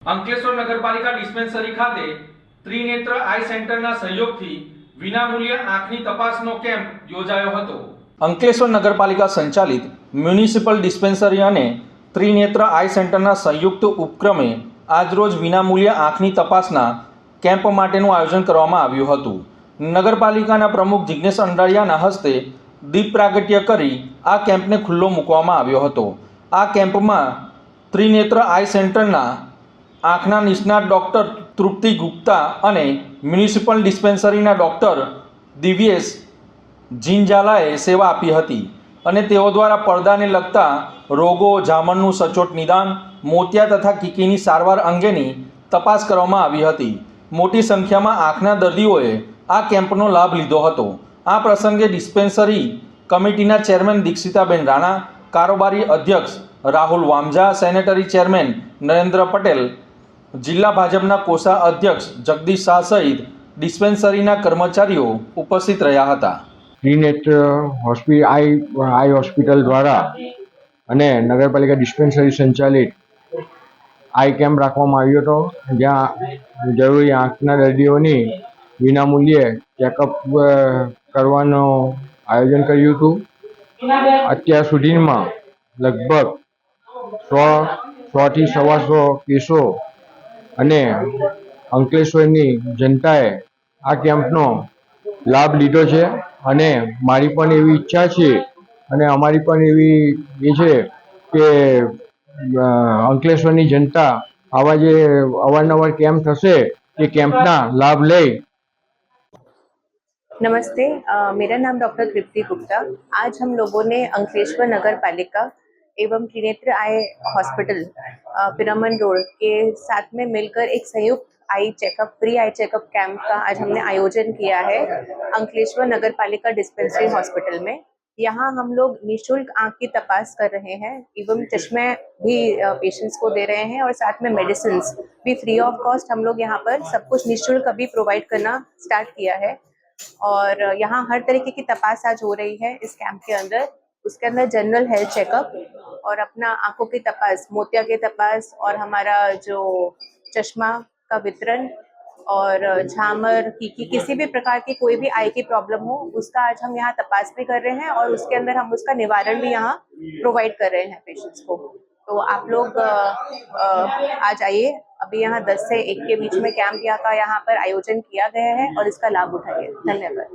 અંકલેશ્વર નગરપાલિકા ડિસ્પેન્સરી ખાતે ત્રિનેત્ર આઈ સેન્ટરના સહયોગથી વિનામૂલ્ય આંખની તપાસનો કેમ્પ યોજાયો હતો। અંકલેશ્વર નગરપાલિકા સંચાલિત મ્યુનિસિપલ ડિસ્પેન્સરી અને ત્રિનેત્ર આઈ સેન્ટરના સંયુક્ત ઉપક્રમે આજરોજ વિનામૂલ્ય આંખની તપાસના કેમ્પ માટેનું આયોજન કરવામાં આવ્યું હતું। નગરપાલિકાના પ્રમુખ જિગ્નેશ અંડાળિયાના હસ્તે દીપ પ્રાગટ્ય કરી આ કેમ્પને ખુલ્લો મૂકવામાં આવ્યો હતો। આ કેમ્પમાં ત્રિનેત્ર આઈ સેન્ટરના આંખના નિષ્ણાત ડૉક્ટર તૃપ્તિ ગુપ્તા અને મ્યુનિસિપલ ડિસ્પેન્સરીના ડૉક્ટર દિવ્યેશ જીંજાલાએ સેવા આપી હતી અને તેઓ દ્વારા પડદાને લગતા રોગો, ઝામરનું સચોટ નિદાન, મોતિયા તથા કીકીની સારવાર અંગેની તપાસ કરવામાં આવી હતી। મોટી સંખ્યામાં આંખના દર્દીઓએ આ કેમ્પનો લાભ લીધો હતો। આ પ્રસંગે ડિસ્પેન્સરી કમિટીના ચેરમેન દીક્ષિતાબેન રાણા, કારોબારી અધ્યક્ષ રાહુલ વામજા, સેનેટરી ચેરમેન નરેન્દ્ર પટેલ, જિલ્લા ભાજપના કોષા અધ્યક્ષ જગદીશ શાહ સહિત ડિસ્પેન્સરીના કર્મચારીઓ ઉપસ્થિત રહ્યા હતા। ત્રિનેત્ર આઈ હોસ્પિટલ દ્વારા અને નગરપાલિકા ડિસ્પેન્સરી સંચાલિત આઈ કેમ્પ રાખવામાં આવ્યો હતો, જ્યાં જરૂરી આંખના દર્દીઓની વિનામૂલ્યે ચેકઅપ કરવાનું આયોજન કર્યું હતું। અત્યાર સુધીમાં લગભગ 100 થી 125 કેસો અને અંકલેશ્વરની જનતાએ આ કેમ્પનો લાભ લીધો છે અને મારી પણ એવી ઈચ્છા છે અને અમારી પણ એવી છે કે અંકલેશ્વરની જનતા આવા જે અવારનવાર કેમ્પ થશે તે કેમ્પના लाभ ले। नमस्ते, मेरा नाम डॉक्टर तृप्ति गुप्ता। आज हम लोगों ने अंकलेश्वर नगर पालिका एवं त्रिनेत्र आई हॉस्पिटल पिरामन रोड के साथ में मिलकर एक संयुक्त eye checkup, free eye checkup camp का आज हमने आयोजन किया है अंकलेश्वर नगर पालिका डिस्पेंसरी हॉस्पिटल में। यहाँ हम लोग निःशुल्क आँख की तपास कर रहे हैं एवं चश्मे भी पेशेंट्स को दे रहे हैं और साथ में मेडिसिन भी फ्री ऑफ कॉस्ट हम लोग यहाँ पर सब कुछ निःशुल्क अभी प्रोवाइड करना स्टार्ट किया है। और यहाँ हर तरीके की तपास आज हो रही है इस कैंप के अंदर। उसके अंदर जनरल हेल्थ चेकअप और अपना आंखों की तपास, मोतिया की तपास और हमारा जो चश्मा का वितरण और झामर, कीकी, किसी भी प्रकार की कोई भी आई की प्रॉब्लम हो उसका आज हम यहाँ तपास भी कर रहे हैं और उसके अंदर हम उसका निवारण भी यहाँ प्रोवाइड कर रहे हैं पेशेंट्स को। तो आप लोग आज आइए, अभी यहाँ 10 से 1 के बीच में कैंप यहाँ पर आयोजन किया गया है और इसका लाभ उठाइए। धन्यवाद।